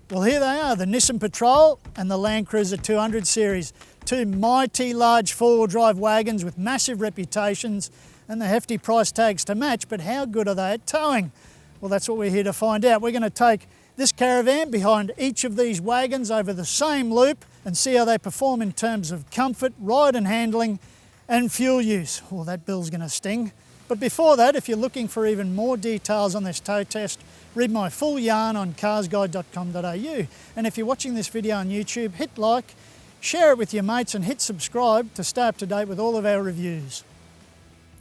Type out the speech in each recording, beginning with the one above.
Well, here they are, the Nissen Patrol and the LandCruiser 200 series. Two mighty large four-wheel drive wagons with massive reputations and the hefty price tags to match, but how good are they at towing? Well, that's what we're here to find out. We're going to take this caravan behind each of these wagons over the same loop and see how they perform in terms of comfort, ride and handling, and fuel use. Well, that bill's going to sting. But before that, if you're looking for even more details on this tow test, read my full yarn on carsguide.com.au. And if you're watching this video on YouTube, hit like, share it with your mates and hit subscribe to stay up to date with all of our reviews.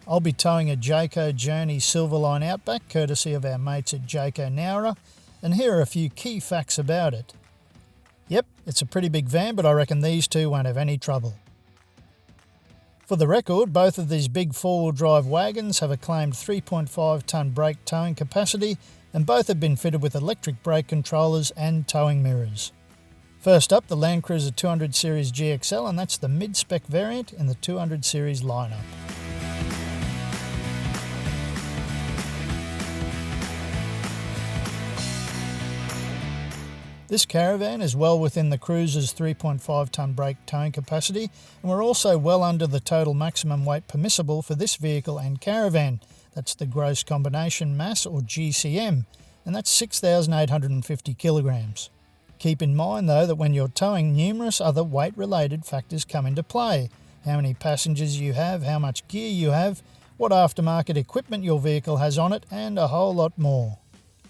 I'll be towing a Jayco Journey Silverline Outback, courtesy of our mates at Jayco Nowra, and here are a few key facts about it. Yep, it's a pretty big van, but I reckon these two won't have any trouble. For the record, both of these big four-wheel drive wagons have a claimed 3.5 tonne brake towing capacity, and both have been fitted with electric brake controllers and towing mirrors. First up, the LandCruiser 200 Series GXL, and that's the mid-spec variant in the 200 Series lineup. This caravan is well within the Cruiser's 3.5 tonne brake towing capacity, and we're also well under the total maximum weight permissible for this vehicle and caravan. That's the gross combination mass, or GCM, and that's 6,850 kilograms. Keep in mind though that when you're towing, numerous other weight-related factors come into play. How many passengers you have, how much gear you have, what aftermarket equipment your vehicle has on it, and a whole lot more.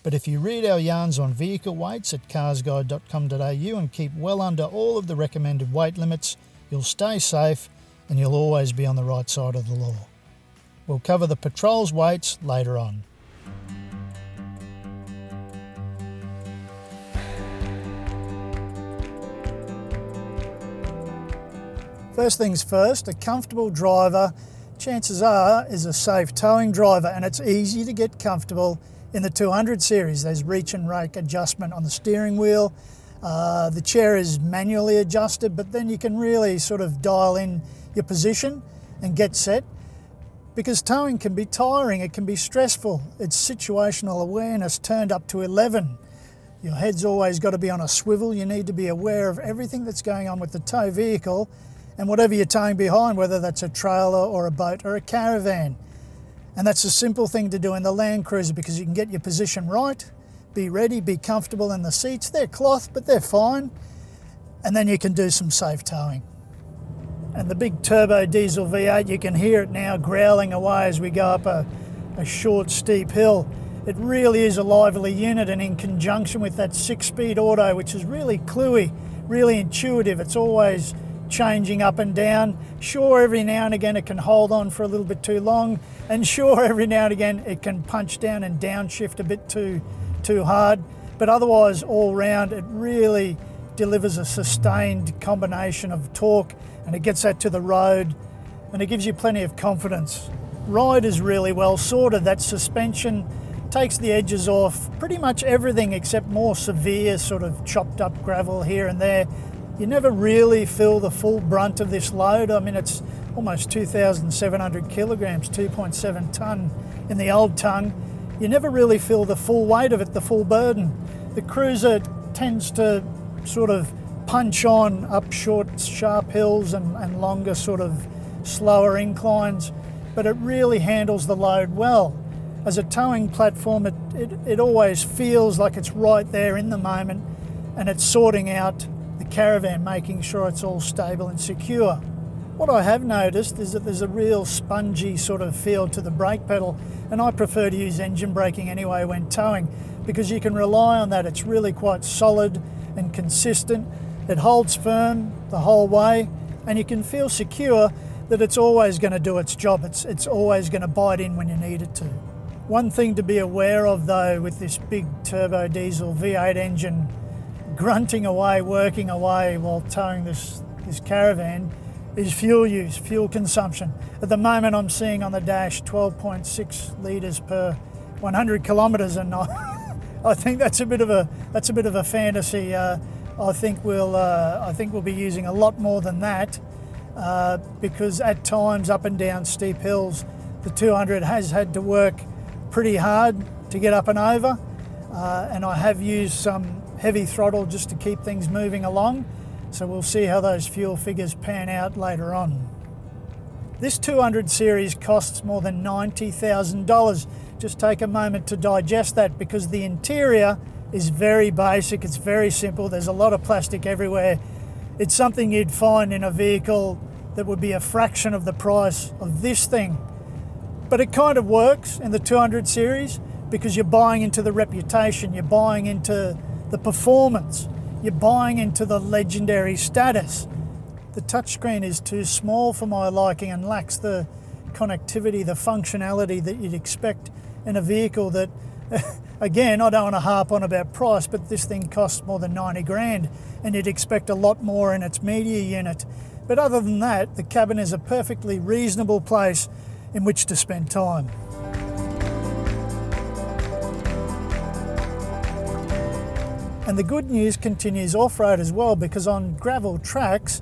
But if you read our yarns on vehicle weights at carsguide.com.au and keep well under all of the recommended weight limits, you'll stay safe and you'll always be on the right side of the law. We'll cover the Patrol's weights later on. First things first, a comfortable driver, chances are, is a safe towing driver, and it's easy to get comfortable in the 200 series. There's reach and rake adjustment on the steering wheel. The chair is manually adjusted, but then you can really sort of dial in your position and get set, because towing can be tiring, it can be stressful. It's situational awareness turned up to 11. Your head's always got to be on a swivel. You need to be aware of everything that's going on with the tow vehicle and whatever you're towing behind, whether that's a trailer or a boat or a caravan. And that's a simple thing to do in the LandCruiser, because you can get your position right, be ready, be comfortable in the seats. They're cloth, but they're fine. And then you can do some safe towing. And the big turbo diesel V8, you can hear it now growling away as we go up a short, steep hill. It really is a lively unit, and in conjunction with that 6-speed auto, which is really cluey, really intuitive. It's always changing up and down. Sure, every now and again it can hold on for a little bit too long, and sure, every now and again it can punch down and downshift a bit too hard, but otherwise all round it really delivers a sustained combination of torque, and it gets that to the road, and it gives you plenty of confidence. Ride is really well sorted. That suspension takes the edges off pretty much everything except more severe sort of chopped up gravel here and there. You never really feel the full brunt of this load. I mean, it's almost 2,700 kilograms, 2.7 tonne in the old tongue. You never really feel the full weight of it, the full burden. The Cruiser tends to sort of punch on up short, sharp hills and longer sort of slower inclines, but it really handles the load well. As a towing platform, it always feels like it's right there in the moment, and it's sorting out the caravan, making sure it's all stable and secure. What I have noticed is that there's a real spongy sort of feel to the brake pedal, and I prefer to use engine braking anyway when towing, because you can rely on that. It's really quite solid and consistent. It holds firm the whole way, and you can feel secure that it's always going to do its job. It's always going to bite in when you need it to. One thing to be aware of though, with this big turbo diesel V8 engine grunting away, working away while towing this caravan, is fuel use, fuel consumption. At the moment I'm seeing on the dash 12.6 litres per 100 kilometres, and I think that's a bit of a fantasy. I think we'll be using a lot more than that, because at times up and down steep hills the 200 has had to work pretty hard to get up and over, and I have used some heavy throttle just to keep things moving along. So we'll see how those fuel figures pan out later on. This 200 series costs more than $90,000. Just take a moment to digest that, because the interior is very basic, it's very simple, there's a lot of plastic everywhere. It's something you'd find in a vehicle that would be a fraction of the price of this thing. But it kind of works in the 200 series because you're buying into the reputation, you're buying into the performance, you're buying into the legendary status. The touchscreen is too small for my liking and lacks the connectivity, the functionality that you'd expect in a vehicle that, again, I don't want to harp on about price, but this thing costs more than 90 grand and you'd expect a lot more in its media unit. But other than that, the cabin is a perfectly reasonable place in which to spend time. And the good news continues off-road as well, because on gravel tracks,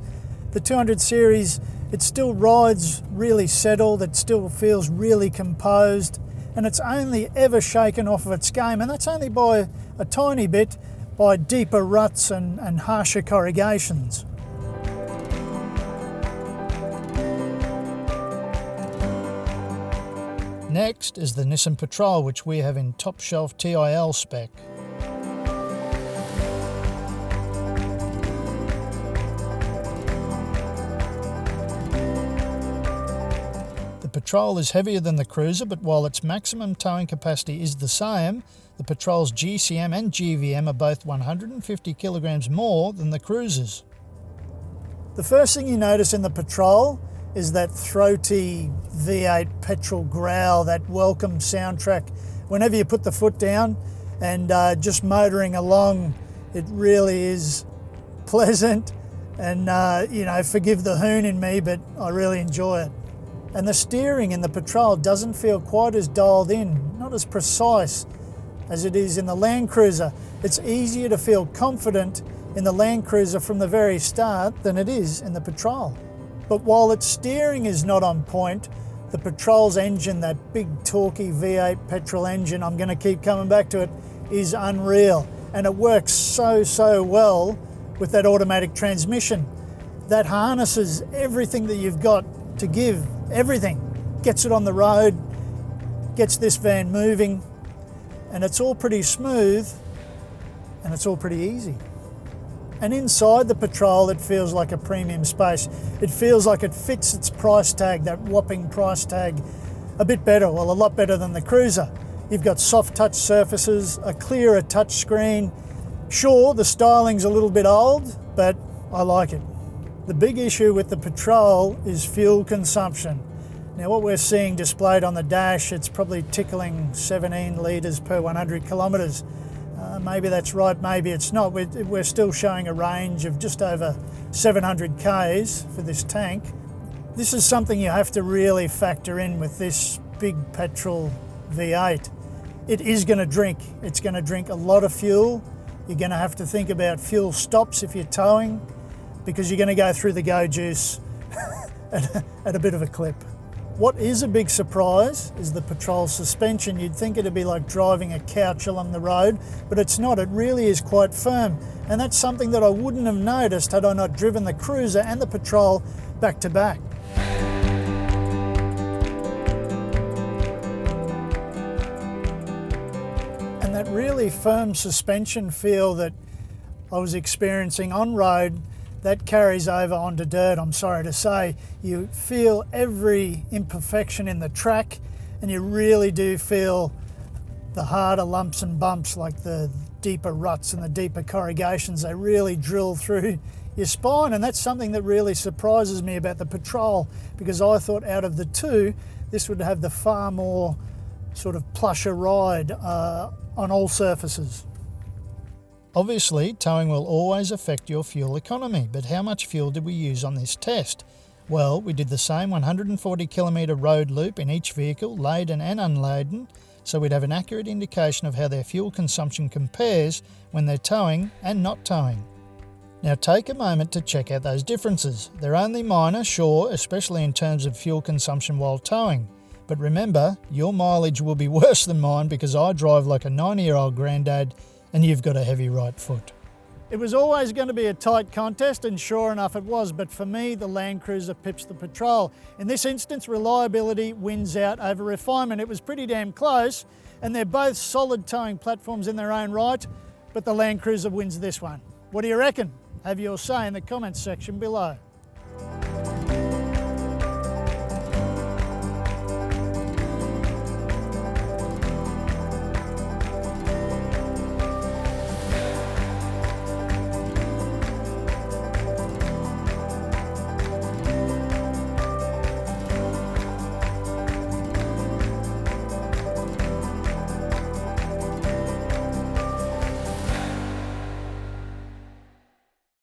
the 200 series, it still rides really settled, it still feels really composed, and it's only ever shaken off of its game, and that's only by a tiny bit by deeper ruts and harsher corrugations. Next is the Nissen Patrol, which we have in top shelf Ti-L spec. The Patrol is heavier than the Cruiser, but while its maximum towing capacity is the same, the Patrol's GCM and GVM are both 150 kilograms more than the Cruiser's. The first thing you notice in the Patrol is that throaty V8 petrol growl, that welcome soundtrack. Whenever you put the foot down and just motoring along, it really is pleasant, and forgive the hoon in me, but I really enjoy it. And the steering in the Patrol doesn't feel quite as dialed in, not as precise as it is in the LandCruiser. It's easier to feel confident in the LandCruiser from the very start than it is in the Patrol. But while its steering is not on point, the Patrol's engine, that big torquey V8 petrol engine, I'm going to keep coming back to it, is unreal. And it works so well with that automatic transmission. That harnesses everything that you've got to give, everything. Gets it on the road, gets this van moving, and it's all pretty smooth, and it's all pretty easy. And inside the Patrol, it feels like a premium space. It feels like it fits its price tag, that whopping price tag, a bit better, well, a lot better than the Cruiser. You've got soft touch surfaces, a clearer touch screen. Sure, the styling's a little bit old, but I like it. The big issue with the Patrol is fuel consumption. Now, what we're seeing displayed on the dash, it's probably tickling 17 litres per 100 kilometres. Maybe that's right, maybe it's not. We're still showing a range of just over 700 Ks for this tank. This is something you have to really factor in with this big petrol V8. It is going to drink. It's going to drink a lot of fuel. You're going to have to think about fuel stops if you're towing, because you're going to go through the go juice at a bit of a clip. What is a big surprise is the Patrol suspension. You'd think it'd be like driving a couch along the road, but it's not. It really is quite firm. And that's something that I wouldn't have noticed had I not driven the Cruiser and the Patrol back to back. And that really firm suspension feel that I was experiencing on road, that carries over onto dirt, I'm sorry to say. You feel every imperfection in the track, and you really do feel the harder lumps and bumps, like the deeper ruts and the deeper corrugations. They really drill through your spine, and that's something that really surprises me about the Patrol, because I thought out of the two, this would have the far more sort of plusher ride on all surfaces. Obviously, towing will always affect your fuel economy, but how much fuel did we use on this test? Well, we did the same 140 kilometre road loop in each vehicle, laden and unladen, so we'd have an accurate indication of how their fuel consumption compares when they're towing and not towing. Now take a moment to check out those differences. They're only minor, sure, especially in terms of fuel consumption while towing. But remember, your mileage will be worse than mine, because I drive like a 90-year-old granddad and you've got a heavy right foot. It was always going to be a tight contest, and sure enough it was, but for me the LandCruiser pips the Patrol. In this instance, reliability wins out over refinement. It was pretty damn close, and they're both solid towing platforms in their own right, but the LandCruiser wins this one. What do you reckon? Have your say in the comments section below.